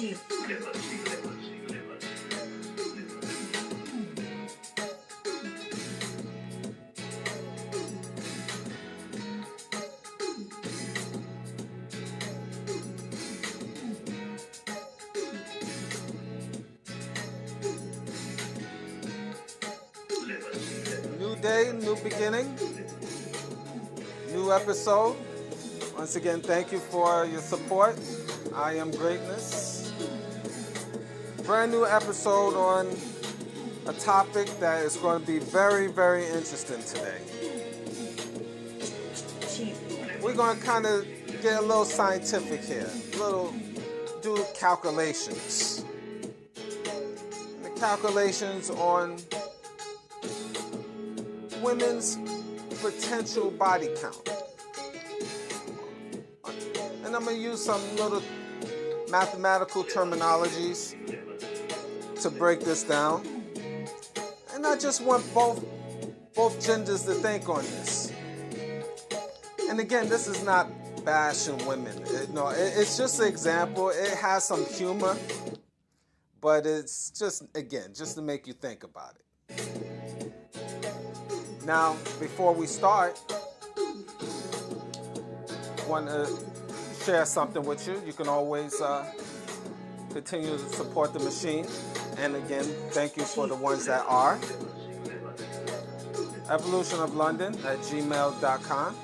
New day, new beginning, new episode. Once again, thank you for your support. I am greatness. Brand new episode on a topic that is going to be very, very interesting today. We're going to kind of get a little scientific here, do calculations. The calculations on women's potential body count. And I'm going to use some little mathematical terminologies to break this down. And I just want both genders to think on this. And again, this is not bashing women. It's just an example. It has some humor, but it's just, again, just to make you think about it. Now, before we start, I want to share something with you. You can always continue to support the machine. And again, thank you for the ones that are. EVOLUTIONOFLONDON@gmail.com.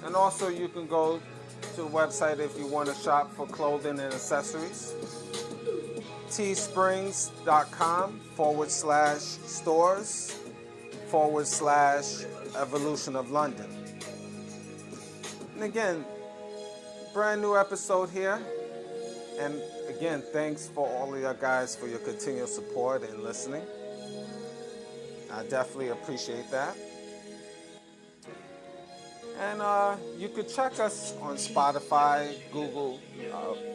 And also you can go to the website if you want to shop for clothing and accessories. teesprings.com/stores/EvolutionOfLondon. And again, brand new episode here. And again, thanks for all of you guys for your continued support and listening. I definitely appreciate that. And you could check us on Spotify, Google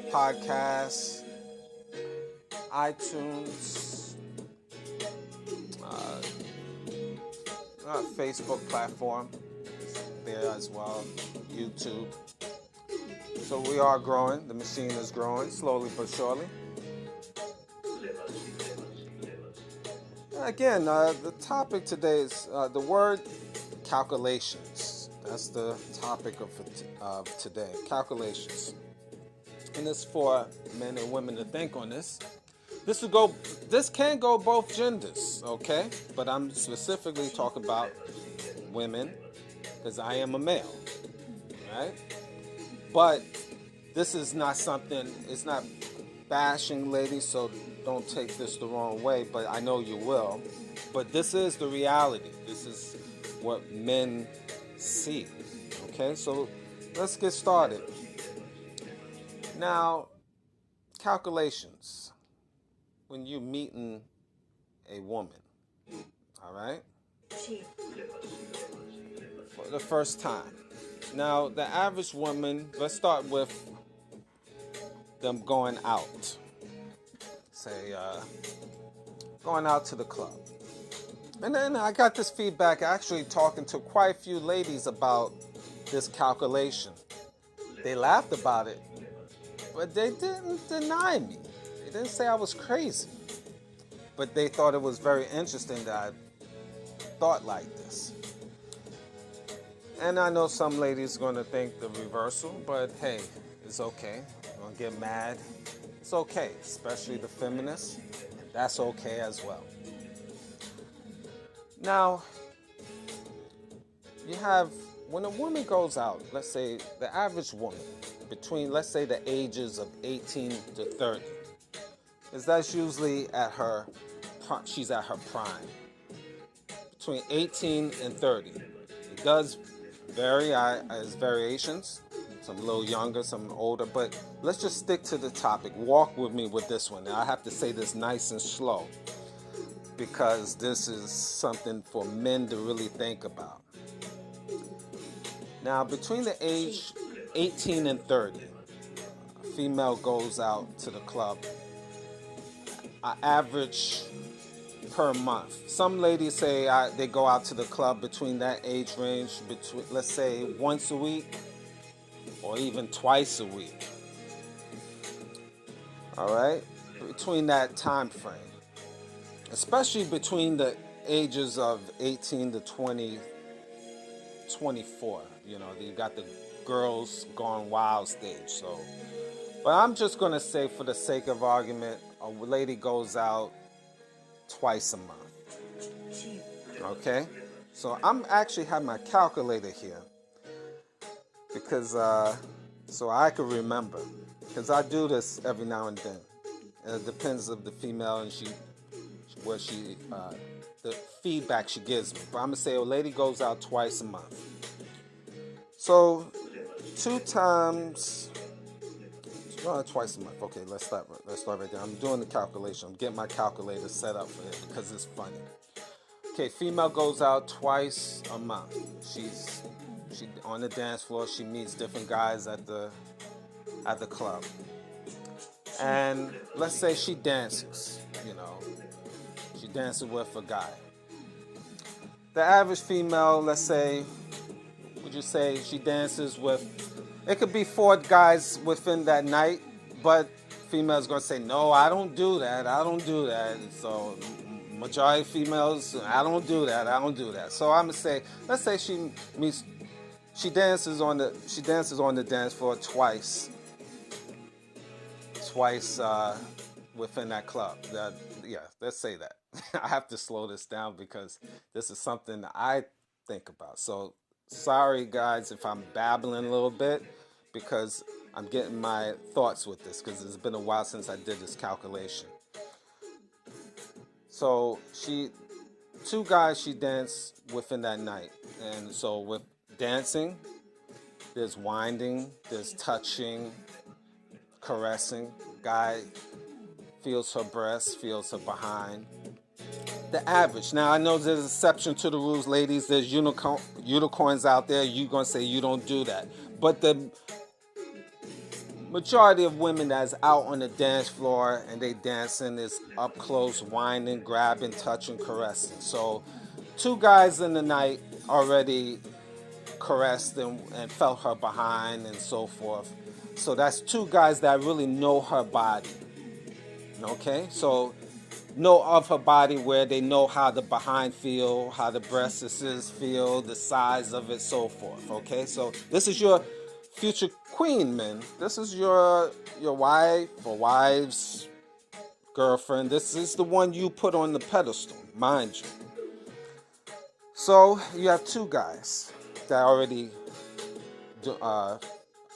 Podcasts, iTunes, Facebook platform there as well, YouTube. So we are growing. The machine is growing slowly but surely. Again, the topic today is the word calculations. That's the topic of today, calculations. And it's for men and women to think on this. This can go both genders, okay? But I'm specifically talking about women because I am a male, right? But this is not something, it's not bashing ladies, so don't take this the wrong way, but I know you will. But this is the reality. This is what men see. Okay, so let's get started. Now, calculations. When you're meeting a woman, all right? For the first time. Now, the average woman, let's start with them going out. Say, going out to the club. And then I got this feedback actually talking to quite a few ladies about this calculation. They laughed about it, but they didn't deny me. They didn't say I was crazy. But they thought it was very interesting that I thought like this. And I know some ladies are going to think the reversal, but hey, it's okay. You're going to get mad. It's okay, especially the feminists. That's okay as well. Now, you have, when a woman goes out, let's say the average woman, between, let's say, the ages of 18 to 30, is that's usually she's at her prime. Between 18 and 30. It does vary, as variations, some a little younger, some older, but let's just stick to the topic. Walk with me with this one. Now, I have to say this nice and slow, because this is something for men to really think about. Now, between the age 18 and 30, a female goes out to the club, an average per month. Some ladies say they go out to the club between that age range, between, let's say, once a week or even twice a week. All right, between that time frame, especially between the ages of 18 to 20, 24. You know, you got the girls gone wild stage. So, but I'm just gonna say, for the sake of argument, a lady goes out twice a month. Okay, so I'm actually have my calculator here because so I could remember, because I do this every now and then, and it depends of the female and the feedback she gives me. But I'm gonna say a lady goes out twice a month. So 2 times, twice a month. Okay, let's start right there. I'm doing the calculation. I'm getting my calculator set up for it because it's funny. Okay, female goes out twice a month. She on the dance floor. She meets different guys at the club, and let's say she dances. You know, she dances with a guy. The average female, let's say, would you say she dances with? It could be 4 guys within that night, but female's gonna say, no, I don't do that. I don't do that. So majority of females, I don't do that. So I'm gonna say, let's say she dances on the dance floor twice within that club. Let's say that. I have to slow this down because this is something I think about. So sorry guys if I'm babbling a little bit, because I'm getting my thoughts with this, because it's been a while since I did this calculation. So 2 guys she danced within that night. And so with dancing, there's winding, there's touching, caressing. Guy feels her breast, feels her behind. The average. Now I know there's an exception to the rules, ladies. There's unicorns out there. You're gonna say you don't do that, but the majority of women that's out on the dance floor and they dancing is up close, winding, grabbing, touching, caressing. So 2 guys in the night already caressed and felt her behind and so forth. So that's 2 guys that really know her body. Okay, so know of her body, where they know how the behind feel, how the breasts feel, the size of it, so forth. Okay, so this is your future queen, men. This is your wife or wife's girlfriend. This is the one you put on the pedestal, mind you. So you have 2 guys that already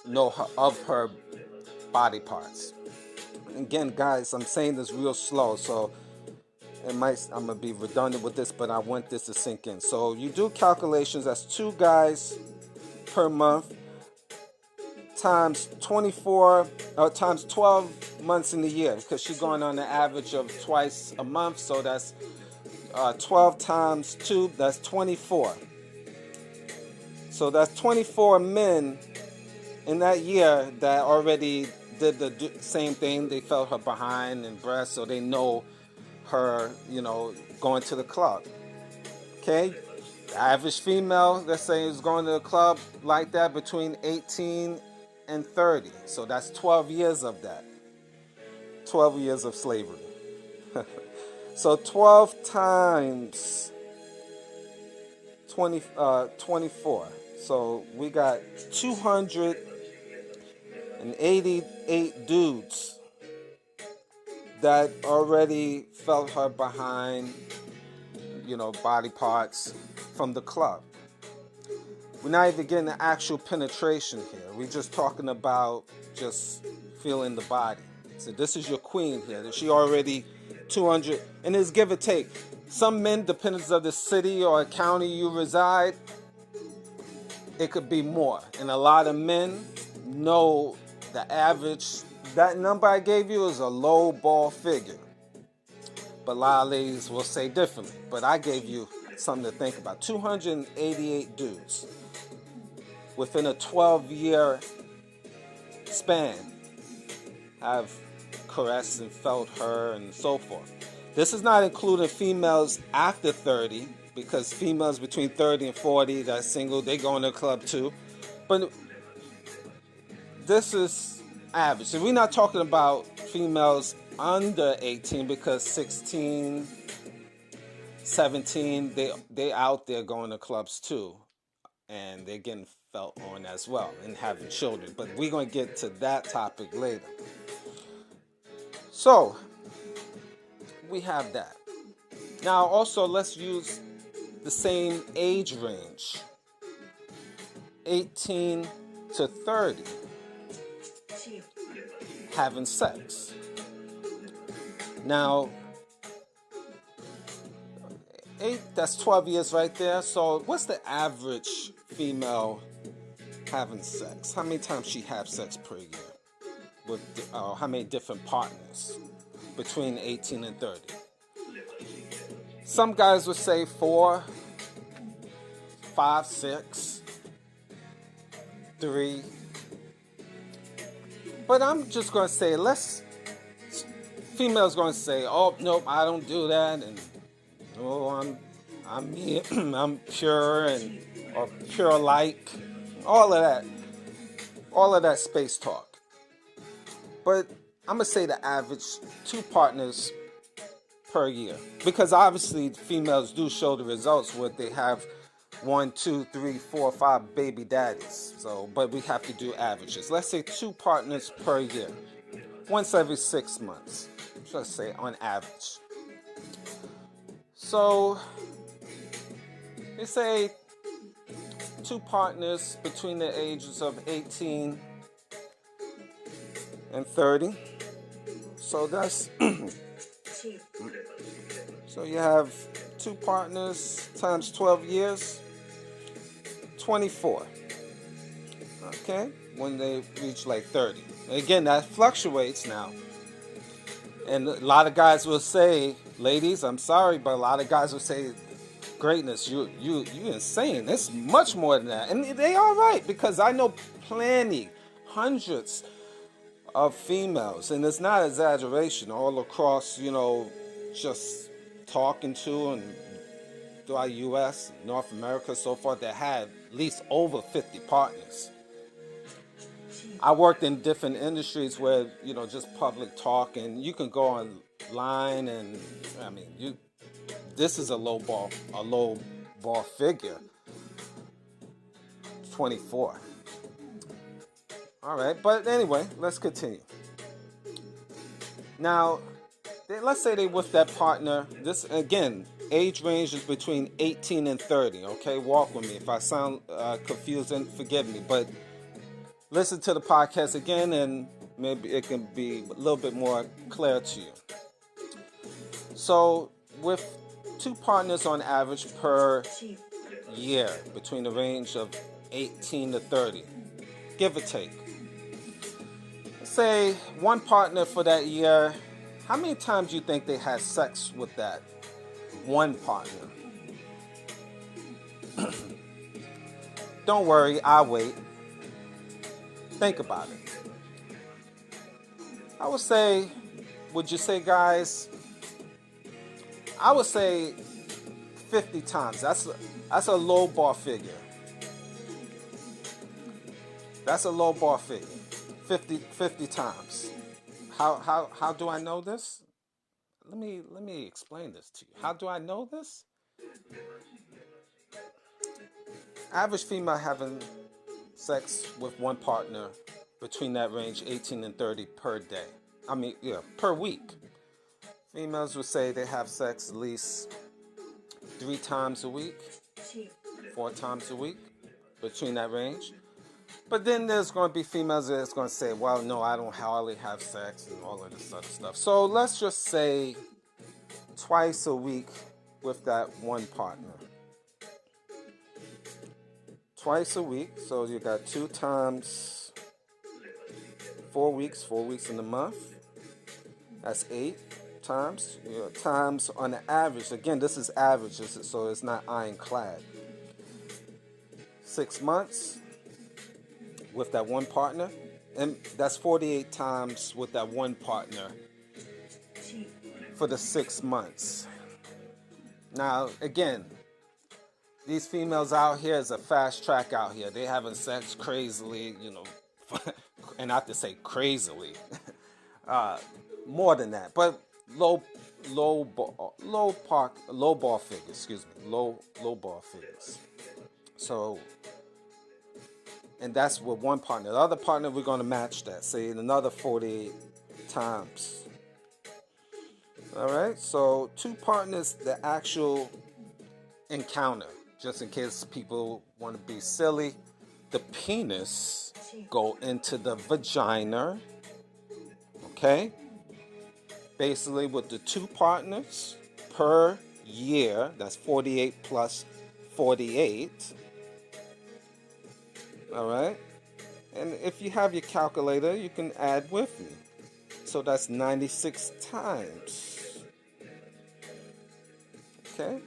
know of her body parts. Again, guys, I'm saying this real slow, so I'm gonna be redundant with this, but I want this to sink in. So you do calculations. That's 2 guys per month times 24 times 12 months in the year, because she's going on an average of twice a month. So that's 12 times 2. That's 24. So that's 24 men in that year that already did the same thing. They felt her behind and breast, so they know her, going to the club. Okay, the average female, let's say, is going to the club like that between 18 and 30. So that's 12 years of that. 12 years of slavery. So 12 times 24. So we got 288 dudes that already felt her behind, body parts from the club. We're not even getting the actual penetration here. We're just talking about just feeling the body. So this is your queen here. She already 200, and it's give or take. Some men, depending on the city or county you reside, it could be more. And a lot of men know the average. That number I gave you is a low ball figure. But a lot of ladies will say differently. But I gave you something to think about. 288 dudes within a 12-year span have caressed and felt her and so forth. This is not including females after 30, because females between 30 and 40 that's single, they go in the club too. But this is average. So we're not talking about females under 18 because 16, 17, they out there going to clubs too. And they're getting felt on as well and having children. But we're going to get to that topic later. So, we have that. Now, also, let's use the same age range. 18 to 30. Having sex. Now, that's 12 years right there. So what's the average female having sex? How many times she have sex per year? With how many different partners between 18 and 30? Some guys would say 4, 5, 6, 3. But I'm just going to say, females going to say, oh, nope, I don't do that. And oh, I'm me, I'm pure and or pure like, all of that space talk. But I'm gonna say the average 2 partners per year, because obviously females do show the results where they have 1, 2, 3, 4, 5 baby daddies. So, but we have to do averages. Let's say 2 partners per year, once every 6 months. Let's say on average. So, they say 2 partners between the ages of 18 and 30. So that's, so you have 2 partners times 12 years, 24. Okay, when they reach like 30. Again, that fluctuates now. And a lot of guys will say, ladies, I'm sorry, but a lot of guys will say, greatness, you insane. It's much more than that. And they are right, because I know plenty, hundreds of females, and it's not exaggeration, all across, just talking to and throughout U.S., North America, so forth, that had at least over 50 partners. I worked in different industries where, just public talk, and you can go online and, this is a low ball figure, 24. All right, but anyway, let's continue. Now, let's say they with that partner. This, again, age range is between 18 and 30, okay? Walk with me. If I sound confusing, forgive me, but listen to the podcast again, and maybe it can be a little bit more clear to you. So, with 2 partners on average per year, between the range of 18 to 30, give or take. Say 1 partner for that year, how many times do you think they had sex with that 1 partner? Don't worry, I'll wait. Think about it. I would say, would you say, guys? I would say 50 times. That's a low bar figure. That's a low bar figure. 50 times. How do I know this? Let me explain this to you. How do I know this? Average female having sex with 1 partner between that range 18 and 30 per day. Per week. Females would say they have sex at least 3 times a week, 4 times a week, between that range. But then there's going to be females that's going to say, well, no, I don't hardly have sex and all of this other stuff. So let's just say twice a week with that 1 partner. Twice a week, so you got 2 times 4 weeks, 4 weeks in a month. That's 8 times. Times on the average. Again, this is average, so it's not ironclad. 6 months with that 1 partner, and that's 48 times with that 1 partner for the 6 months. Now, again, these females out here is a fast track out here. They having sex crazily, and not to say crazily, more than that, but low ball figures. Excuse me, low ball figures. So, and that's with one partner. The other partner, we're going to match that. Say another 48 times. All right. So 2 partners, the actual encounter. Just in case people want to be silly, the penis go into the vagina. Okay. Basically, with the 2 partners per year, that's 48 plus 48. All right. And if you have your calculator, you can add with me. So that's 96 times. Okay.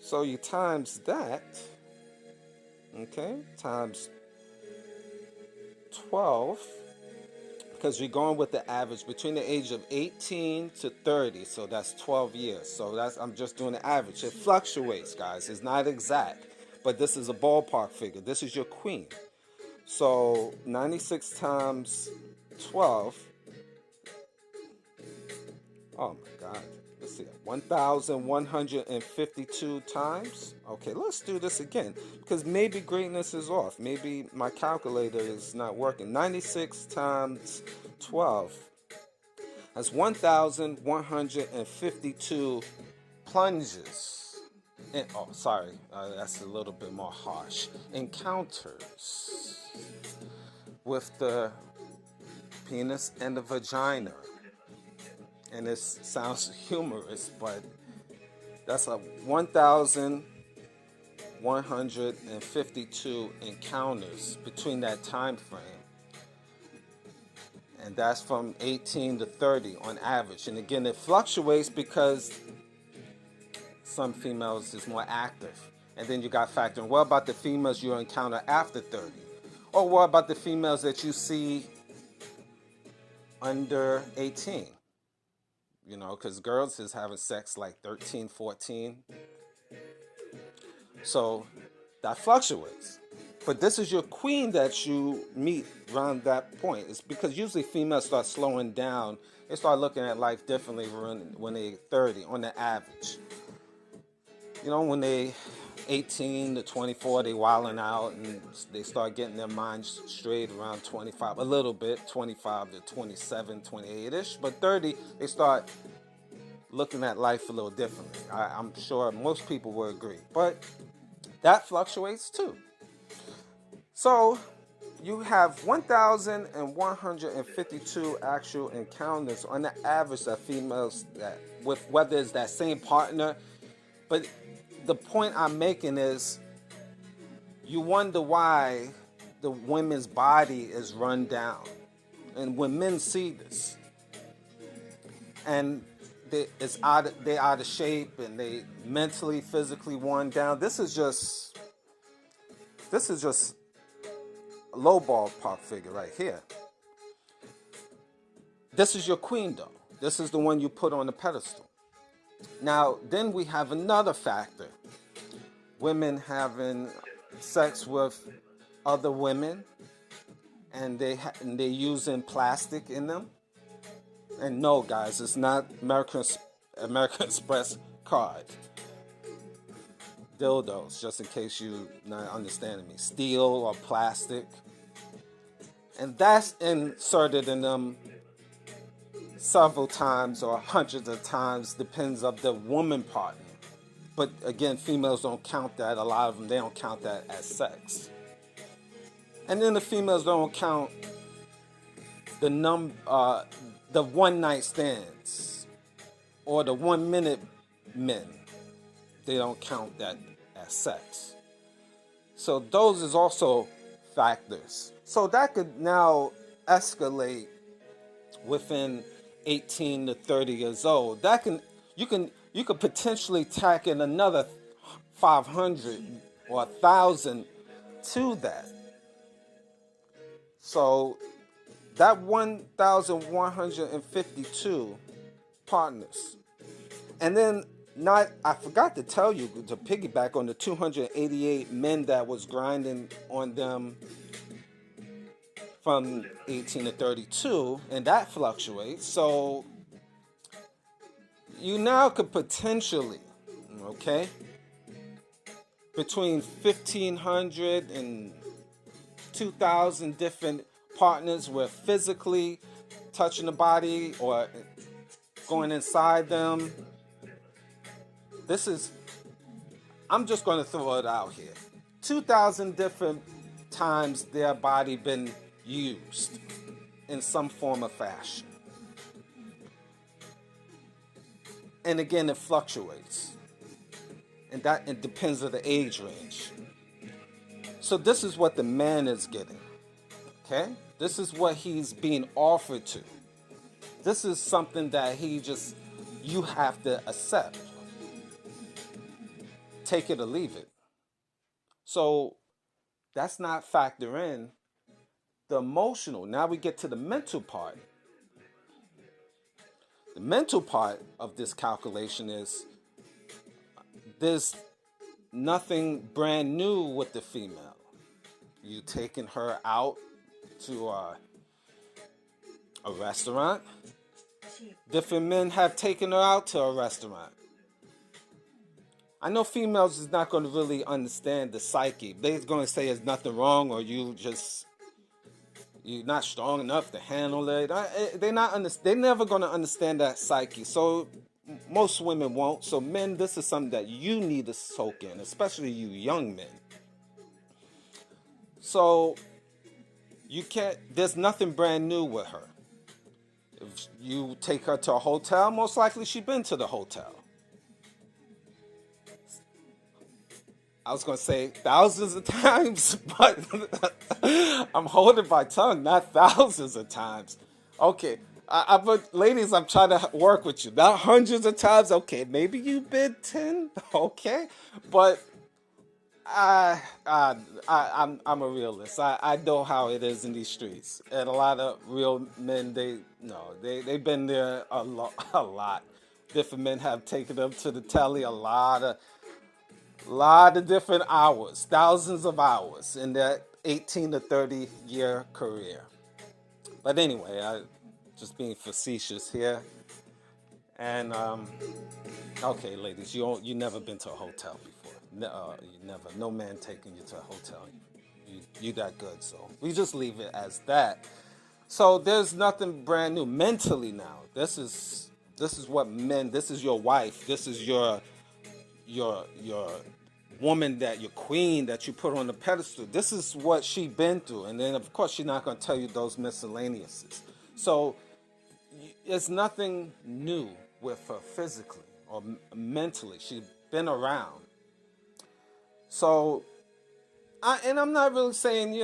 So you times that. Okay. Times 12. Because you're going with the average between the age of 18 to 30. So that's 12 years. So I'm just doing the average. It fluctuates, guys. It's not exact. But this is a ballpark figure. This is your queen. So 96 times 12. Oh my God. Let's see. 1,152 times. Okay, let's do this again. Because maybe greatness is off. Maybe my calculator is not working. 96 times 12. That's 1,152 plunges. That's a little bit more harsh. Encounters with the penis and the vagina. And this sounds humorous, but that's a 1,152 encounters between that time frame. And that's from 18 to 30 on average. And again, it fluctuates because some females is more active. And then you got factoring, what about the females you encounter after 30? Or what about the females that you see under 18? You know, because girls is having sex like 13, 14. So that fluctuates. But this is your queen that you meet around that point. It's because usually females start slowing down. They start looking at life differently when they're 30 on the average. You know, when they 18 to 24, they wilding out and they start getting their minds straight around 25, a little bit, 25 to 27, 28-ish. But 30, they start looking at life a little differently. I'm sure most people will agree. But that fluctuates too. So you have 1,152 actual encounters on the average that females that with whether it's that same partner. But the point I'm making is you wonder why the women's body is run down. And when men see this and they're out of shape and they mentally, physically worn down, this is just a low ballpark figure right here. This is your queen, though. This is the one you put on the pedestal. Now, then we have another factor. Women having sex with other women, and they're using plastic in them. And no, guys, it's not American Express card. Dildos, just in case you're not understanding me. Steel or plastic. And that's inserted in them several times or hundreds of times, depends of the woman partner. But again, females don't count that. A lot of them, they don't count that as sex. And then the females don't count the one night stands or the 1 minute men. They don't count that as sex. So those is also factors. So that could now escalate within 18 to 30 years old. You could potentially tack in another 500 or 1,000 to that. So that 1,152 partners. And then I forgot to tell you, to piggyback on the 288 men that was grinding on them from 18 to 32, and that fluctuates. So you now could potentially, okay, between 1,500 and 2,000 different partners were physically touching the body or going inside them. I'm just going to throw it out here. 2,000 different times their body been used in some form or fashion. And again, it fluctuates. And it depends on the age range. So this is what the man is getting. Okay? This is what he's being offered to. This is something that you have to accept. Take it or leave it. So that's not factor in the emotional. Now we get to the mental part. The mental part of this calculation is there's nothing brand new with the female. You taking her out to a restaurant. Different men have taken her out to a restaurant. I know females is not going to really understand the psyche. They're going to say there's nothing wrong, or you're not strong enough to handle it. They're never going to understand that psyche. So most women won't. So men, this is something that you need to soak in, especially you young men. So there's nothing brand new with her. If you take her to a hotel, most likely she's been to the hotel. I was going to say thousands of times, but I'm holding my tongue, not thousands of times. Okay, but ladies, I'm trying to work with you. Not hundreds of times. Okay, maybe you've been 10. Okay, but I'm a realist. I know how it is in these streets, and a lot of real men they've been there a lot. Different men have taken them to the telly a lot of different hours, thousands of hours in that 18 to 30 year career. But anyway, I just being facetious here. And okay, ladies, you never been to a hotel before. You never. No man taking you to a hotel. You that good. So we just leave it as that. So there's nothing brand new mentally now. This is what men. This is your wife. This is your woman, that your queen that you put on the pedestal. This is what she been through, and then of course she's not going to tell you those miscellaneouses. So it's nothing new with her physically or mentally. She's been around. So I'm not really saying,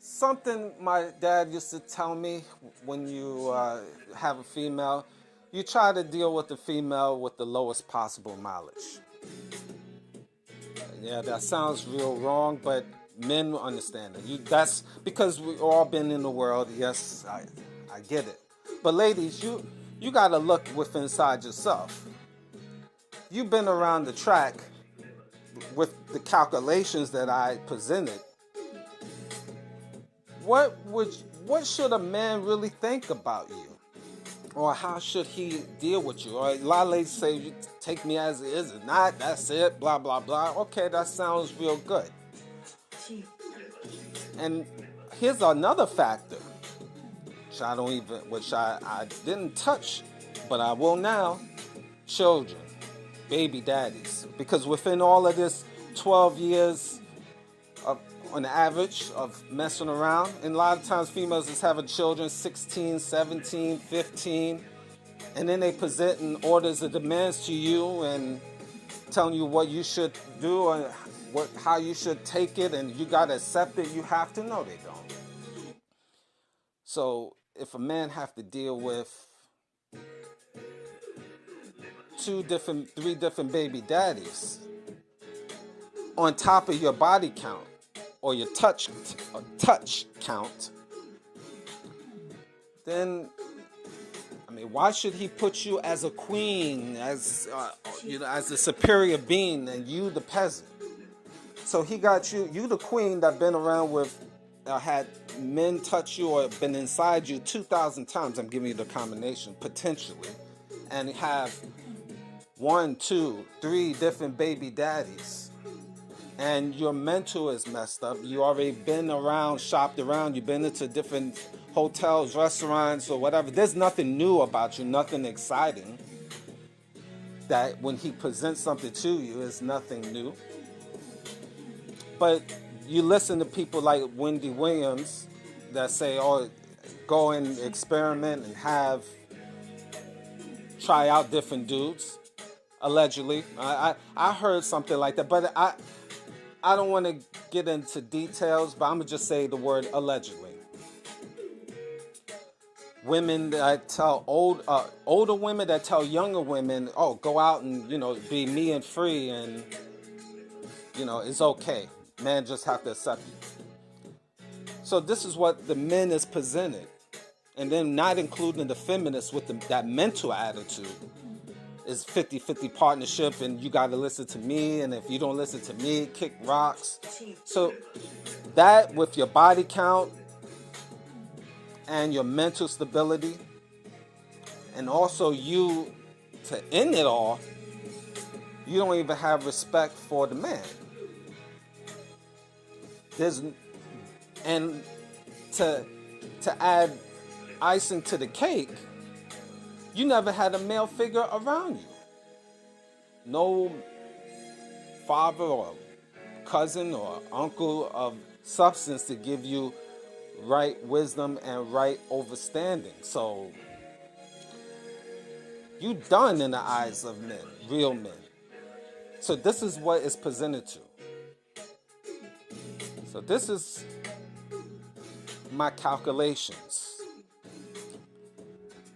something my dad used to tell me: when you have a female, you try to deal with the female with the lowest possible mileage. Yeah, that sounds real wrong, but men will understand it. That's because we've all been in the world. Yes, I get it. But ladies, you got to look within inside yourself. You've been around the track with the calculations that I presented. What should a man really think about you? Or how should he deal with you? Or a lot of ladies say, you take me as it is or not, that's it, blah, blah, blah. Okay, that sounds real good. And here's another factor, which I didn't touch, but I will now. Children, baby daddies. Because within all of this 12 years on average of messing around, and a lot of times females is having children 16, 17, 15, and then they presenting orders of demands to you and telling you what you should do and how you should take it, and you got to accept it. You have to. No, they don't. So if a man have to deal with 3 different baby daddies on top of your body count, or your touch count, then why should he put you as a queen, as a superior being, and you the peasant? So he got you the queen that been around with, had men touch you or been inside you 2,000 times, I'm giving you the combination, potentially, and have 1, 2, 3 different baby daddies, and your mental is messed up, you already been around, shopped around, you've been into different hotels, restaurants, or whatever, there's nothing new about you, nothing exciting, that when he presents something to you is nothing new. But you listen to people like Wendy Williams that say, oh, go and experiment and try out different dudes, allegedly. I heard something like that, but I don't want to get into details, but I'm going to just say the word allegedly. Women that tell older women that tell younger women, oh, go out and, be me and free, and, it's okay. Men just have to accept you. So this is what the men is presented. And then not including the feminists with that mental attitude is 50-50 partnership, and you got to listen to me, and if you don't listen to me, kick rocks. So that with your body count and your mental stability, and also you, to end it all, you don't even have respect for the man. And to add icing to the cake, you never had a male figure around you. No father or cousin or uncle of substance to give you right wisdom and right understanding. So you done in the eyes of men, real men. So this is what is presented to. So this is my calculations.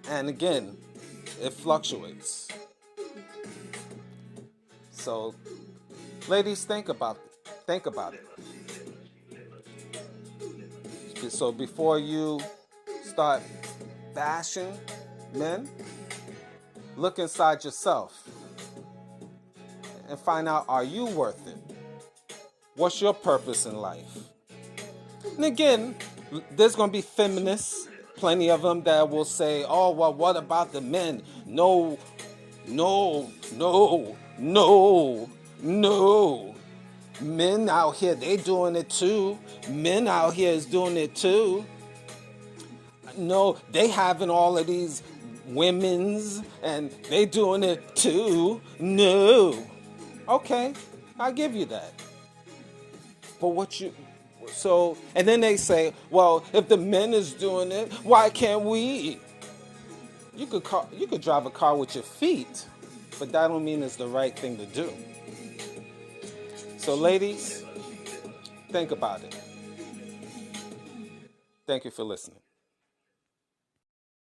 And again, it fluctuates. So ladies, think about it. So before you start bashing men, look inside yourself and find out, are you worth it? What's your purpose in life? And again, there's going to be feminists, plenty of them, that will say, oh, well, what about the men? No. Men out here, they doing it too. Men out here is doing it too. No, they having all of these women's and they doing it too. No. Okay, I'll give you that. But and then they say, well, if the men is doing it, why can't we? You could drive a car with your feet, but that don't mean it's the right thing to do. So ladies, think about it. Thank you for listening.